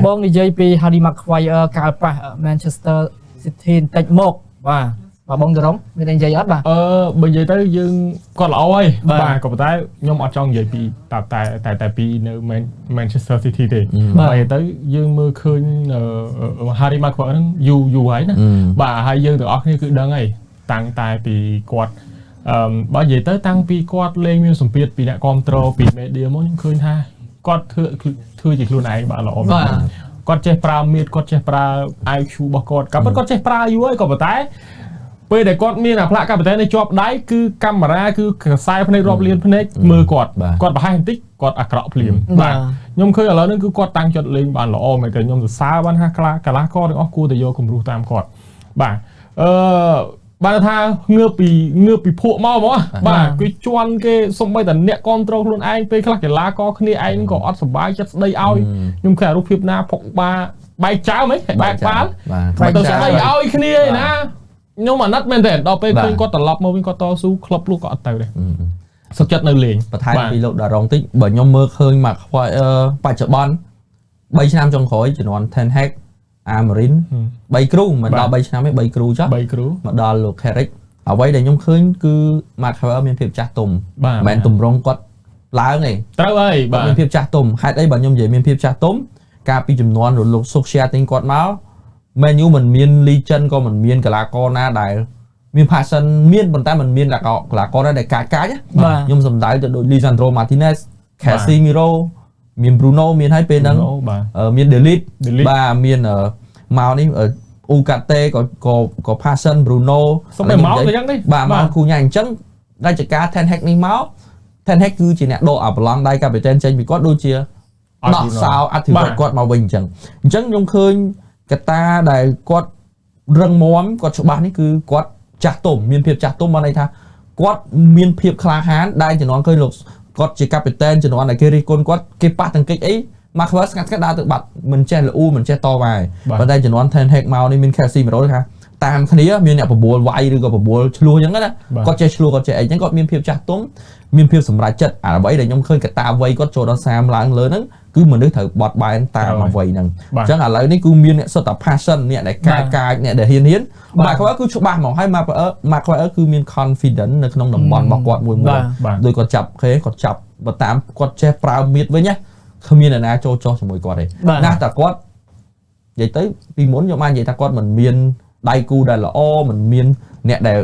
បងនិយាយពី Harry Maguire កាលប៉ះ Manchester City បន្តិចមកបាទបងទៅរងមាននិយាយអត់បាទបើនិយាយទៅយើងគាត់ល្អហើយបាទក៏ប៉ុន្តែខ្ញុំអត់ចង់និយាយពីតែពីនៅ Manchester City ទេបើទៅយើងមើលឃើញ Harry Maguire ហ្នឹងយូរហើយណាបាទហើយយើងទាំងអស់គ្នាគឺដឹងហើយតាំងតែពីគាត់បើនិយាយទៅតាំងពីគាត់លេងមានសម្ពាធពីអ្នកគ្រប់គ្រងពី media មកខ្ញុំឃើញថាគាត់ធ្វើជាខ្លួនឯងបាទល្អគាត់ចេះប្រើមៀតគាត់ចេះប្រើ IQ របស់គាត់គាត់ចេះប្រើយូរហើយក៏ប៉ុន្តែពេលដែលគាត់មានអាផ្លាកកាពីតែនេះជាប់ដៃគឺកាមេរ៉ាគឺខ្សែភ្នែករាប់លានភ្នែកមើលគាត់ប្រហែលបន្តិចគាត់អាក្រក់ភ្លាមបាទខ្ញុំឃើញឥឡូវនេះគឺគាត់តាំងចិត្តលេងបានល្អមែនតែខ្ញុំសរសើរបានថាកីឡាករទាំងអស់គួរតែយកគំរូតាមគាត់បាទបានថាងើបពីភក់មកហ្មងបាទគឺជន់គេសំបីតែអ្នកគ្រប់គ្រងខ្លួនឯងពេលខ្លះកីឡាករគ្នាឯងក៏អត់សុបាយចិត្តស្ដីឲ្យខ្ញុំឃើញរូបភាពណាផុកបាបែកចោលហ្មងបែកបាល់ទៅស្ដីឲ្យគ្នាឯណាខ្ញុំអាណិតមែនទេដល់ពេលឃើញគាត់ត្រឡប់មកវិញគាត់តស៊ូក្លឹបលោកក៏អត់ទៅដែរសុខចិត្តនៅលេងបន្ថែមពីលោកដារ៉ុងតិចបើខ្ញុំមើលឃើញមកបច្ចុប្បន្ន3ឆ្នាំចុងក្រោយជំនាន់ Ten Hag Amorim 3គ្រូមិនដល់3ឆ្នាំទេ3គ្រូចុះ3គ្រូមកដល់លោក Carrick អ្វីដែលខ្ញុំឃើញគឺ Maguire មានភាពចាស់ទុំមិនមែនទម្រង់គាត់ឡើងទេត្រូវហើយបាទមានភាពចាស់ទុំហេតុអីបើខ្ញុំនិយាយមានភាពចាស់ទុំកាលពីចំនួនលោក Solskjaer ទិញគាត់មក Man U មិនមាន legend ក៏មិនមានកីឡាករណាដែលមាន passion មានប៉ុន្តែមិនមានកីឡាករណាដែលកាចខ្ញុំសំដៅទៅដូច Lisandro Martinez Casemiro មាន Bruno មានហើយពេលហ្នឹងមាន Delete បាទមានមកនេះ Ugarte ក៏ passion Bruno សុំតែមកទៅយ៉ាងនេះបាទមកគូញ៉ាអញ្ចឹងរាជការ Ten Hag នេះមក Ten Hag គឺជាអ្នកដកអាប្រឡងដៃកាពីតែនចេញពីគាត់ដូចជាដោះសោអធិវត្តគាត់មកវិញអញ្ចឹងខ្ញុំឃើញកត្តាដែលគាត់រឹងមាំគាត់ច្បាស់នេះគឺគាត់ចាស់ទុំមានភាពចាស់ទុំបានន័យថាគាត់មានភាពក្លាហានដែលជំនាន់ឃើញលោកគាត់ជាកាពីតែនជំនាន់ដែលគេរិះគន់គាត់គេប៉ះទាំងកិច្ចអីមកខ្វះស្ងាត់ដើរទៅបាត់មិនចេះល្អូមិនចេះតវ៉ាប៉ុន្តែជំនាន់ Ten Hag មកនេះមាន Casemiro ថាតាមគ្នាមានអ្នកបបួលវាយឬក៏បបួលឆ្លោះអញ្ចឹងណាគាត់ចេះឆ្លោះគាត់ចេះអីអញ្ចឹងគាត់មានភាពចាស់ទុំមានភាពសម្រេចចិត្តអ្វីដែលខ្ញុំឃើញកត្តាវ័យគាត់ចូលដល់30ឡើងលើហ្នឹងគឺមនុស្សត្រូវបត់បែនតាមអ្វីហ្នឹងអញ្ចឹងឥឡូវនេះគឺមានអ្នកសុទ្ធតែ passion អ្នកដែលកាចអ្នកដែលហ៊ានមកគាត់គឺច្បាស់ហ្មងហើយមកគាត់គឺមាន confidence នៅក្នុងតំបន់របស់គាត់មួយដោយគាត់ចាប់គាត់ចាប់បើតាមគាត់ចេះប្រើមៀតវិញណាគ្មានអ្នកណាចូលចោះជាមួយគាត់ទេណាតែគាត់និយាយទៅពីមុនខ្ញុំបាននិយាយថាគាត់មិនមានដៃគូដែលល្អមិនមានអ្នកដែល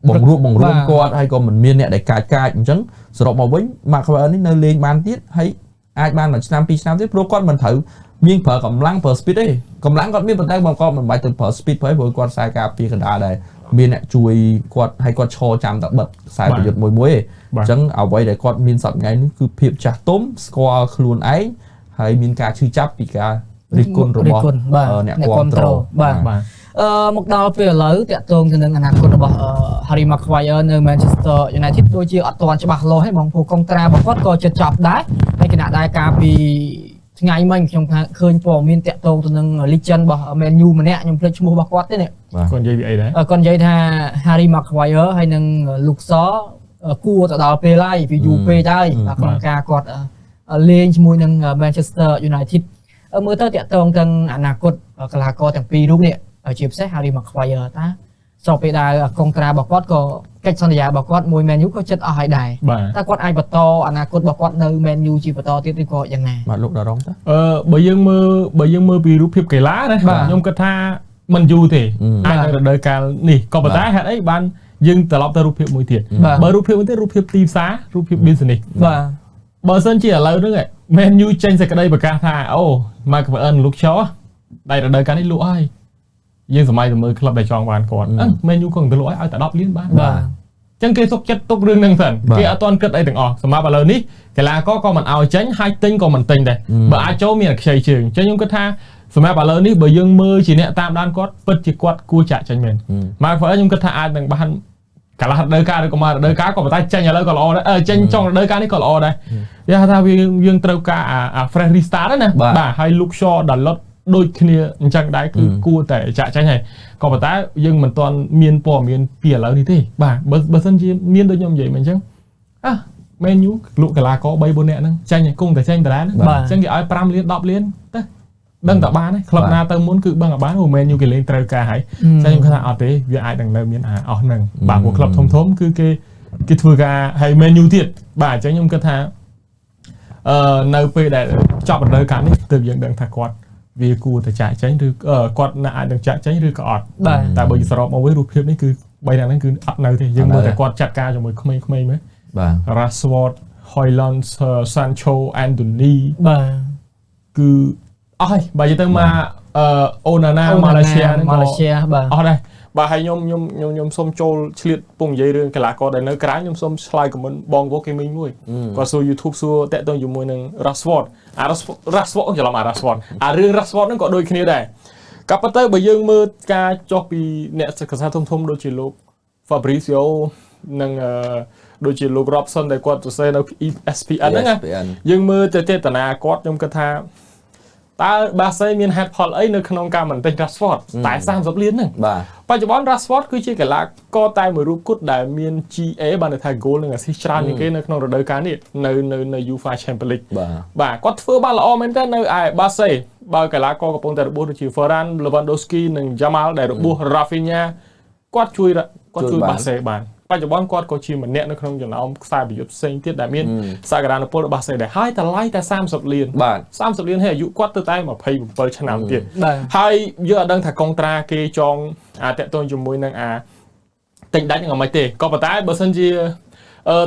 បង្រួមគាត់ហើយក៏មិនមានអ្នកដែលកាចអញ្ចឹងសរុបមកវិញមកគាត់នេះនៅលេងបានទៀតហើយអាចបានមួយឆ្នាំ2ឆ្នាំទៀតព្រោះគាត់មិនត្រូវមានប្រើកម្លាំងប្រើ speed ទេកម្លាំងគាត់មានប៉ុន្តែគាត់មិនបាច់ទៅប្រើ speed ព្រោះគាត់ខ្សែការពារកណ្ដាលដែរមានអ្នកជួយគាត់ហើយគាត់ឈរចាំតែបិទខ្សែប្រយុទ្ធមួយទេអញ្ចឹងអ្វីដែលគាត់មានសប្តាហ៍ថ្ងៃនេះគឺភាពចាស់ទុំស្គាល់ខ្លួនឯងហើយមានការឈឺចាប់ពីការរិះគន់របស់អ្នកគ្រប់គ្រងបាទមកដល់ពេលឥឡូវតាក់ទងទៅនឹងអនាគតរបស់ Harry Maguire នៅ Manchester United ដូចជាអត់ទាន់ច្បាស់លាស់ទេបងព្រោះកុងត្រារបស់គាត់ក៏ជិតចប់ដែរហើយគណៈដែរការពីថ្ងៃមិញខ្ញុំឃើញព័ត៌មានតាក់ទងទៅនឹង legend របស់ Man U ម្នាក់ខ្ញុំភ្លេចឈ្មោះរបស់គាត់ទេនេះគាត់និយាយពីអីដែរគាត់និយាយថា Harry Maguire ហើយនឹង Luke Shaw គួរទៅដល់ពេលហើយពីយូរពេកហើយក្នុងការគាត់លេងជាមួយនឹង Manchester United មើលទៅតាក់ទងទាំងអនាគតកីឡាករទាំងពីររូបនេះជាពិសេស Harry Maguire តាស្របពេលដែលកុងត្រារបស់គាត់ក៏កិច្ចសន្យារបស់គាត់មួយ Man U ក៏ចិត្តអស់ហើយដែរតែគាត់អាចបន្តអនាគតរបស់គាត់នៅ Man U ជាបន្តទៀតឬក៏យ៉ាងណាបាទលោកដារ៉ុងតាបើយើងមើលពីរូបភាពកីឡាណាខ្ញុំគិតថាមិនយូរទេអាចនៅរដូវកាលនេះក៏ប៉ុន្តែហេតុអីបានយើងត្រឡប់ទៅរូបភាពមួយទៀតបើរូបភាពមួយទៀតរូបភាពទីផ្សាររូបភាព business បាទបើសិនជាឥឡូវហ្នឹង Man U ចេញសេចក្តីប្រកាសថាអូ Maguire លោកឆោតែរដូវកាលនេះលក់ហើយយើងសម័យទៅមើលក្លឹបដែលចង់បានគាត់Man U ក៏ទៅលក់ឲ្យតែ10លានបានបាទអញ្ចឹងគេសុខចិត្តទុករឿងហ្នឹងសិនគេអត់ទាន់គិតអីទាំងអស់សម្រាប់ឥឡូវនេះកីឡាករក៏មិនឲ្យចេញហើយទិញក៏មិនទិញដែរបើអាចចូលមានខ្ចីជើងអញ្ចឹងខ្ញុំគិតថាសម្រាប់ឥឡូវនេះបើយើងមើលជាអ្នកតាមដានគាត់ពិតជាគាត់គួរចាក់ចេញមែន Maguire ខ្ញុំគិតថាអាចនឹងបានកាលរដូវកាលឬក៏មករដូវកាលក៏ប៉ុន្តែចេញឥឡូវក៏ល្អដែរចេញចុងរដូវកាលនេះក៏ល្អដែរនិយាយថាយើងត្រូវការអា fresh restart ណាបាទហើយ Luke Shaw ដល់លុតដូចគ្នាអញ្ចឹងដែរគឺគួរតែចាក់ចេញហើយក៏ប៉ុន្តែយើងមិនទាន់មានព័ត៌មានពីឥឡូវនេះទេបាទបើសិនជាមានដូចខ្ញុំនិយាយមកអញ្ចឹងMan U លក់កីឡាករ 3-4 នាក់ហ្នឹងចាញ់ឲ្យគង់តែចេញតារាហ្នឹងអញ្ចឹងគេឲ្យ5លាន10លានទៅ ដឹងតែបានក្លឹបណាទៅមុនគឺដឹងតែបានមែនយូគេលេងត្រូវការហើយតែខ្ញុំថាអត់ទេវាអាចនឹងនៅមានអស់ហ្នឹងបាទព្រោះក្លឹបធំៗគឺគេធ្វើការហើយមែនយូទៀតបាទអញ្ចឹងខ្ញុំគិតថានៅពេលដែលចប់រដូវកាលនេះទើបយើងដឹងថាគាត់វាគួរតែចាក់ចេញឬគាត់ណាអាចនឹងចាក់ចេញឬក៏អត់តែបើសរុបមកវិញរូបភាពនេះគឺ3នាក់ហ្នឹងគឺអត់នៅទេយើងមើលតែគាត់ចាត់ការជាមួយក្មេងៗមើលបាទ Rashford Højlund Sancho Anthony បាទគឺអស់ហើយបើនិយាយទៅមកOnana ម៉ាឡេស៊ីហ្នឹងក៏បាទអស់ដែរបាទហើយខ្ញុំសូមចូលឆ្លៀតពងនិយាយរឿងកីឡាករដែលនៅក្រៅខ្ញុំសូមឆ្លើយខមមិនបងវ៉ូគេមីងមួយគាត់សួរ YouTube សួរតាក់ទងជាមួយនឹង Rashford Rashford ច្រឡំRashford រឿង Rashford ហ្នឹងក៏ដូចគ្នាដែរក៏ប៉ុន្តែបើយើងមើលការចុះពីអ្នកសិក្សាធំៗដូចជាលោក Fabrizio និងដូចជាលោក Robson ដែលគាត់សរសេរនៅ ESPN ហ្នឹងយើងមើលទៅចេតនាគាត់ខ្ញុំគិតថាតើបាសេមានហេតុផលអីនៅក្នុងការមិនទិញ Rashford តែ30លានហ្នឹងបច្ចុប្បន្ន Rashford គឺជាកីឡាករតែមួយរូបគត់ដែលមាន GA បានន័យថា goal និង assist ច្រើនជាងគេនៅក្នុងរដូវកាលនេះនៅ UEFA Champions League បាទគាត់ធ្វើបានល្អមែនតើនៅឯបាសេបើកីឡាករកំពុងតែរបួសដូចជា Ferran Lewandowski និង Jamal ដែលរបួស Rafinha គាត់ជួយបាសេបានបច្ចុប្បន្នគាត់ក៏ជាម្នាក់នៅក្នុងចំណោមខ្សែប្រយុទ្ធផ្សេងទៀតដែលមានសក្តានុពលរបស់សេដែរហើយតម្លៃតែ30លានបាទ30លានហើយអាយុគាត់ទៅតែ27ឆ្នាំទៀតហើយយើងអត់ដឹងថាកុងត្រាគេចងតាក់ទងជាមួយនឹងទិញដាច់នឹងមិនទេក៏ប៉ុន្តែបើសិនជា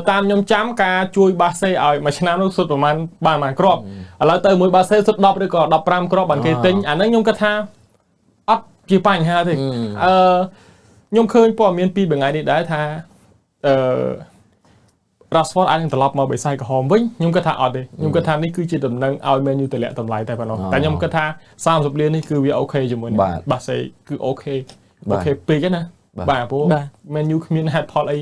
តាមខ្ញុំចាំការជួយបាសេឲ្យមួយឆ្នាំនោះសុទ្ធប្រហែលបានគ្រាប់ឥឡូវទៅមួយបាសេសុទ្ធ10ឬក៏15គ្រាប់បានគេទិញអាហ្នឹងខ្ញុំគិតថាអត់ជាបញ្ហាទេខ្ញុំឃើញព័ត៌មានពីថ្ងៃនេះដែរថាRashford អាចនឹងត្រឡប់មកបិសាយក្រហមវិញខ្ញុំគិតថាអត់ទេខ្ញុំគិតថានេះគឺជាដំណឹងឲ្យ Man U តម្លាក់តម្លៃតែប៉ុណ្ណោះតែខ្ញុំគិតថា30លាននេះគឺវាអូខេជាមួយនឹងបាសេគឺអូខេពេកណាបាទព្រោះ Man U គ្មានហេតុផលអី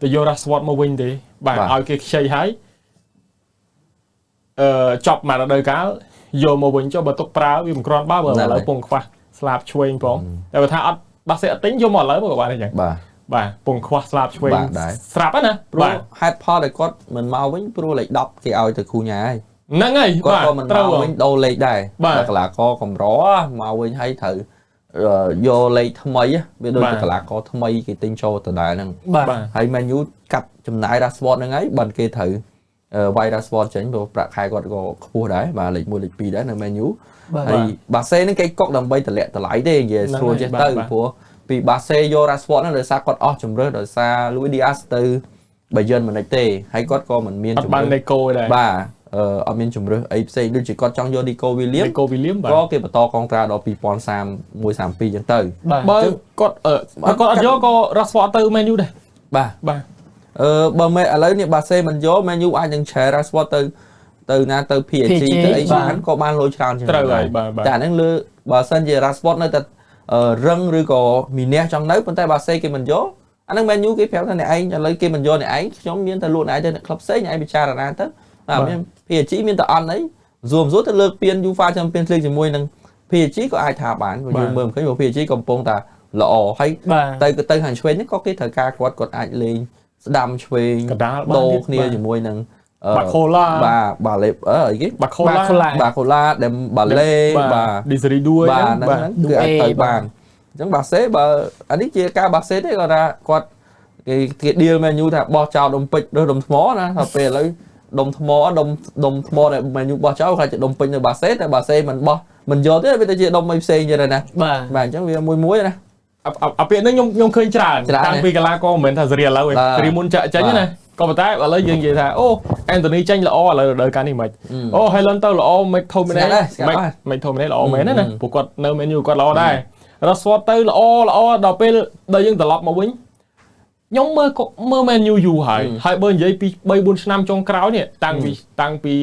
ទៅយក Rashford មកវិញទេបាទឲ្យគេខ្ចីហើយចប់មករដូវកាលយកមកវិញចុះបើទុកប្រើវាមិនគ្រាន់បើឥឡូវពងខ្វះស្លាប់ឆ្វេងផងតែបើថាអត់បាសេអត់ទិញយកមកឥឡូវក៏បានដែរចឹងបាទពងខ្វះស្លាប់ឆ្វេងស្រាប់ណាព្រោះហេតុផលដែលគាត់មិនមកវិញព្រោះលេខ10គេឲ្យទៅគូញ៉ាហើយហ្នឹងហើយគាត់ក៏មិនមកវិញដូរលេខដែរតែកីឡាករកម្រមកវិញហើយត្រូវយកលេខថ្មីវាដូចកីឡាករថ្មីគេទិញចូលដដែលហ្នឹងហើយ Man U កាត់ចំណាយ Rashford ហ្នឹងហើយបើគេត្រូវវាយ Rashford ចេញព្រោះប្រាក់ខែគាត់ក៏ខ្ពស់ដែរបាទលេខ1លេខ2ដែរនៅ Man U ហើយបាសេហ្នឹងគេកុកដើម្បីតម្លាក់តម្លៃទេនិយាយស្រួលចេះទៅព្រោះពីបាសេយក Rashford ហ្នឹងដោយសារគាត់អស់ជំរឿដោយសារ Luis Diaz ទៅ Bayern Munich ទេហើយគាត់ក៏មិនមានជំរឿបាន Nico ដែរបាទអត់មានជំរឿអីផ្សេងដូចជាគាត់ចង់យក Nico Williams បាទក៏គេបន្តកងត្រាដល់2031 32ចឹងទៅបើគាត់អត់យកក៏ Rashford ទៅ Man U ដែរបាទបើមិនឥឡូវនេះបាសេមិនយក Man U អាចនឹងឆែ Rashford ទៅណាទៅ PSG ទៅអីបានក៏បានលុយច្រើនជាងត្រូវហើយបាទតែអាហ្នឹងលើបើសិនជា Rashford នៅតែរឹងឬក៏មីនះចង់នៅប៉ុន្តែបាសេគេមិនយកអាហ្នឹង Man U គេប្រាប់ថាអ្នកឯងឥឡូវគេមិនយកអ្នកឯងខ្ញុំមានតែលក់អ្នកឯងទៅអ្នកក្លឹបផ្សេងអ្នកឯងពិចារណាទៅបាទមាន PSG មានតែអត់អីស៊ូទៅលើកពាន UEFA Champions League ជាមួយនឹង PSG ក៏អាចថាបានព្រោះយើងមើលមិនឃើញព្រោះ PSG កំពុងតែល្អហើយទៅខាងឆ្វេងនេះក៏គេត្រូវការគាត់អាចលេងស្ដាំឆ្វេងដូរគ្នាជាមួយនឹងBacola បាទបាឡេអីគេBacola ដែលបាឡេបាទ Desiree បាទហ្នឹងគឺអាចទៅបានអញ្ចឹងបាសេបើអានេះជាការបាសេទេគាត់ថាគាត់គេ deal Man U ថាបោះចោលដុំពេជ្រឬដុំថ្មណាថាពេលឥឡូវដុំថ្មដែល Man U បោះចោលគាត់ជាដុំពេជ្រនៅបាសេតែបាសេមិនបោះមិនយកទេវាទៅជាដុំអីផ្សេងទៀតណាបាទអញ្ចឹងវាមួយណាអាពាក្យនេះខ្ញុំឃើញច្រើនតាំងពីកីឡាករមិនមែនថាសេរីឥឡូវទេសេរីមុនចាក់ចេញណាក៏ប៉ុន្តែឥឡូវយើងនិយាយថាអូ Anthony ចេញល្អឥឡូវរដូវកាលនេះមិនអូ Haaland ទៅល្អ McTominay ល្អមែនណាព្រោះគាត់នៅ Man U គាត់ល្អដែរ Rashford ទៅល្អដល់ពេលដល់យើងត្រឡប់មកវិញខ្ញុំមើល Man U យូរហើយបើនិយាយពី 3-4 ឆ្នាំចុងក្រោយនេះតាំងពី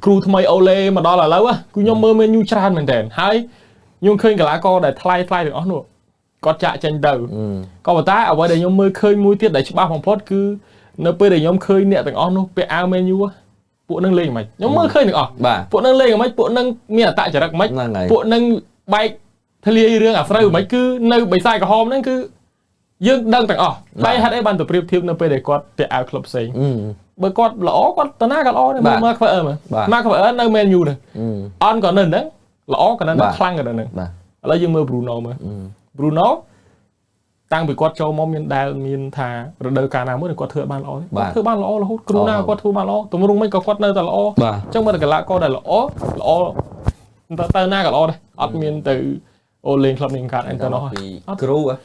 គ្រូថ្មីអូឡេមកដល់ឥឡូវគឺខ្ញុំមើល Man U ច្រើនមែនតើហើយខ្ញុំឃើញកីឡាករដែលថ្លៃទាំងអស់នោះគាត់ចាក់ចេញទៅក៏ប៉ុន្តែអ្វីដែលខ្ញុំមើលឃើញមួយទៀតដែលច្បាស់បំផុតគឺនៅពេលដែលខ្ញុំឃើញអ្នកទាំងអស់នោះពាក់អាវ Man U ពួកនឹងលេងមិនខ្ញុំមើលឃើញទាំងអស់ពួកនឹងលេងមិនពួកនឹងមានអត្តចរិតមិនពួកនឹងបែកធ្លាយរឿងអាស្រូវមិនគឺនៅបិសាយក្រហមហ្នឹងគឺយើងដឹងទាំងអស់តែហេតុអីបានទៅប្រៀបធៀបនៅពេលដែលគាត់ពាក់អាវក្លឹបផ្សេង bởi con lõ con tao na cả lõ này mà phải mà phải ở nơi menu này on còn nên đấy lõ còn nên khăng rồi này lấy dương mơ Bruno mà Bruno tăng bị quạt châu mong miền đài miền thà rồi đời cả nào mới được quạt thừa ban lõ thừa ban lõ là hút Corona quạt thừa ban lõ tụi mình không có quạt nơi tại lõ trong mà cái lạ coi đại lõ tao na cả lõ đây ở miền từ ô lên club miền cả anh tao nói crew á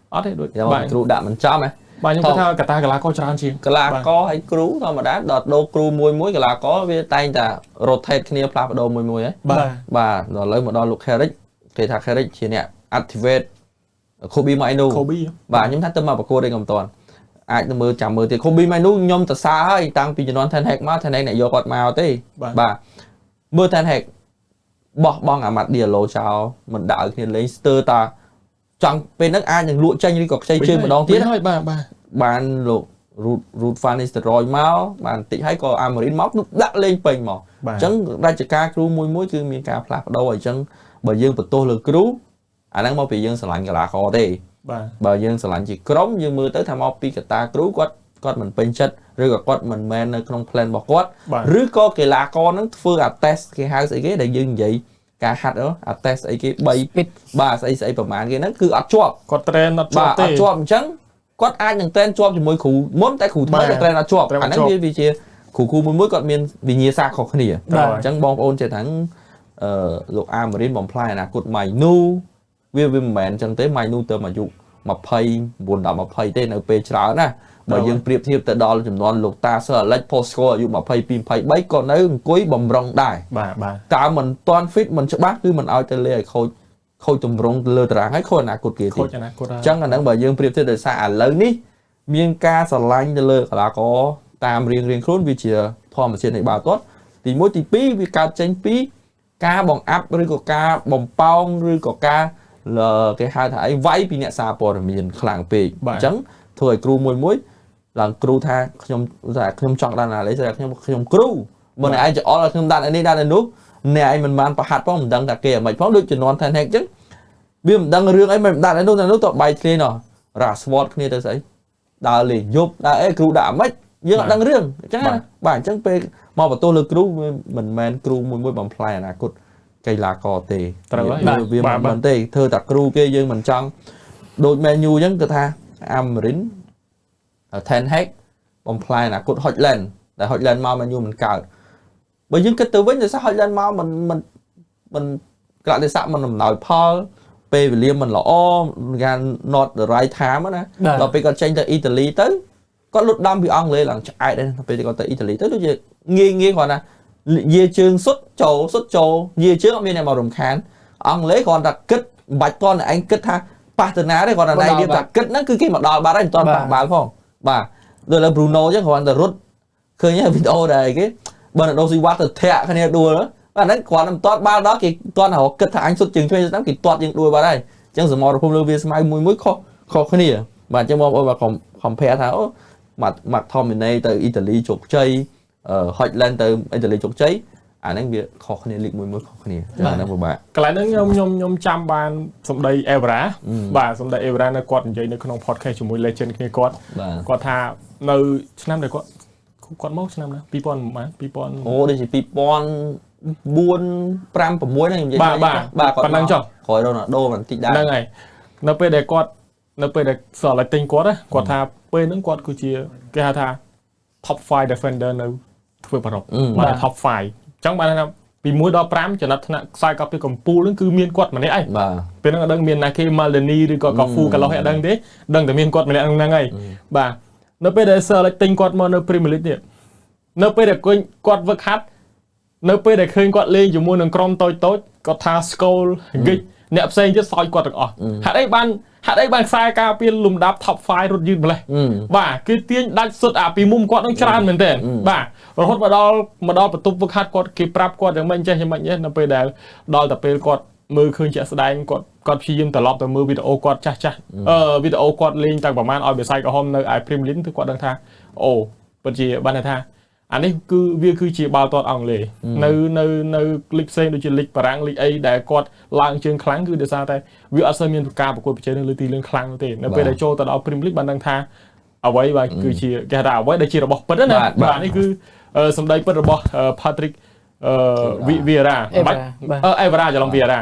ở đây đối bài crew đạm mình chăm ấy bài nhưng cái ta cái lá có tràn chi cái lá có hay crew thôi mà đã đợt đô crew muối cái lá có với tay ta rotate kia plap đô muối ấy bà rồi lấy một đo lục Herrick cái thằng Herrick chỉ nè activate Kobe Mainu bà nhóm thắt tâm mà bà cô đây cầm toàn ai từ mưa chạm mưa thì Kobe Mainu nhom từ xa ấy tăng vì nó Ten Hag má Ten Hag này vô quạt màu tí bà mưa Ten Hag bỏ bong à mặt đìa lô chào mình đợi thì lấy Leicester ta chẳng bên nước ai những lụa tranh đi cọc xây chơi một đòn tiết bạn rút Van Nistelrooy máu bạn tị hay có Amorim móc nó đã lên bình mà chẳng ra chỉ ca crew muối cứ miếng cà phê đâu rồi chẳng bởi dương bật tô lừa crew anh đang mau bị dương sờ lạnh cái là khó đi bởi dương sờ lạnh chỉ cống dương mưa tới tham mau pi cái ta crew quát mình bên chất rồi quát mình men ở trong plan bỏ quát rồi có cái là con nó phương à test cái hai cái để dương vậy cả hạt đó à test cái bay ba xâyประมาณcái nó cứ ắt chọp có trend ắt chọp ắt chọp chẳng có ai những trend chọp thì mới khủ muốn tại khủ thôi trend ắt chọp anh ấy vì chia khủ mới còn miền vì nhiều xa khó khăn gì chẳng bom ôn chạy thắng lục Amorim bom play là cột mày nu vì mền chẳng tới mày nu tơ mà dụ mà pay buồn đảo mà pay tên ở pe trái nè bởi dương priệp thiệp tới đó là chúng nó lục ta sợ lấy post score dụ mà pay pin pay bấy còn nếu cuối bầm rong đài cả mình toàn fit mình sẽ bác cứ mình ao tới lê khôi tùm rong lơ tráng ấy khôi nào cột kia thì chẳng là bởi dương priệp thiệp tới xa lớn ní miên ca sờ lanh lơ là có tam riêng khốn vì chỉ thò mà trên này bảo tốt thì mỗi tí pi vì ca tranh pi ca bằng áp rồi có ca bằng pong rồi có ca là cái hai thải váy vì nhẹ xa bỏ miền khẳng về chẳng thôi crew muối là crew tha không chọn ra là lấy ra không crew bên này anh chọn là không đan anh đi đan anh nút nè anh mình mang hạt phong mình đăng đặt kia mày phóng được cho non thành hẹn chứ bây mình đăng riêng ấy mình đan anh nút tọt bài kia nọ ra sword kia tới đấy đa liền giúp đa crew đã mất nhưng đăng riêng chắc bản chẳng pe màu vào tôi là crew mình men crew muối bằng play là cột cây lá cò tề vì mình tề thơ đặt crew kia nhưng mình chọn đôi menu nhấn cơ tha Amorim Ten Hag bom play là cột Hojlund để Hojlund mau menu mình cào bởi những cái tư vấn thì sao Hojlund mau mình lại để sao mình nói Paul về liêm mình là gan not the right time á nè rồi bây giờ change tới Italy tới có lúc đâm bị ông lên là ai đây bây giờ còn tới Italy tới lúc gì nghi còn là dê chương xuất trầu dê trước bên này màu đồng khán ông lấy còn đặt kích bạch con là anh kích ha partner đấy còn là đây đi đặt kích nó cứ cái mặt đỏ bà đấy toàn bà không bà rồi là Bruno chứ còn là rút khơi nhá video này cái bên là đâu gì quá từ thẹn cái này đùa nữa và nó còn làm toát ba đó cái con họ kích thằng anh xuất chừng cho nên cái toát những đùa bà đây chẳng sự mò không lưu viên mai mũi khó cái này bà cho mò ôi bà không phe tháo mặt Tom mình này từ Italy chụp chơi Hojlund từ Italy chụp chơi anh ấy việc khó khăn lịch mũi khó khăn này cho nên bà cái này nó nhom trăm bàn xong đây Evra bà xong đây Evra nó quật vậy nó không podcast của mũi legend kia quật thà nơi năm này quật mốc năm đó people ô đây chỉ people buôn pram của muối này bà còn đang chọn khỏi đâu là đô mà tịnh đa này nó về để quật nó về để sợ lại tinh quật á quật thà về nó quật cứ chia cái thà top 5 defender nóធ្វើបារម្ភបាទ top 5 ចឹងបានថាពី1ដល់5ចំណាត់ថ្នាក់ខ្សែកប់ពីកម្ពុជានឹងគឺមានគាត់ម្នាក់ឯងបាទពេលហ្នឹងអត់ដឹងមានណាគេ Maldini ឬក៏ Cafu កន្លោះអត់ដឹងទេដឹងតែមានគាត់ម្នាក់ហ្នឹងហើយបាទនៅពេលដែល Sir ទិញគាត់មកនៅ Premier League នេះនៅពេលដែលគាត់វឹកហាត់នៅពេលដែលឃើញគាត់លេងជាមួយនឹងក្រុមតូចគាត់ថា School Gig អ្នកផ្សេងទៀតសោយគាត់ទាំងអស់ហេតុអីបានខ្សែការពារលំដាប់ top 5 រត់យឺតម្លេះបាទគឺទាញដាច់សុទ្ធអាពីមុំគាត់នឹងច្រើនមែនទែនបាទរហូតមកដល់បន្ទប់វឹកហាត់គាត់គេប្រាប់គាត់យ៉ាងម៉េចចេះយ៉ាងម៉េចនៅពេលដែលដល់តែពេលគាត់មើលឃើញជាក់ស្ដែងគាត់ព្យាយាមត្រឡប់ទៅមើលវីដេអូគាត់ចាស់វីដេអូគាត់លេងតាំងប្រហែលឲ្យបិសាយក្រហមនៅឯ Premier League គឺគាត់ដឹងថាអូពិតជាបានថាអានេះគឺវាគឺជាបាល់ទាត់អង់គ្លេសនៅលីកផ្សេងដូចជាលីកបារាំងលីកអីដែលគាត់ឡើងជើងខ្លាំងគឺដោយសារតែវាអត់សូវមានការប្រកួតប្រជែងនៅលើទីលានខ្លាំងនោះទេនៅពេលដែលចូលទៅដល់ Premier League បានដឹងថា អ្វីបាទគឺជាគេថាអ្វីដែលជារបស់ពិតណាបាទនេះគឺសម្ដីពិតរបស់ Patrick Vieira អេវ៉ារ៉ាច្រឡំ Vieira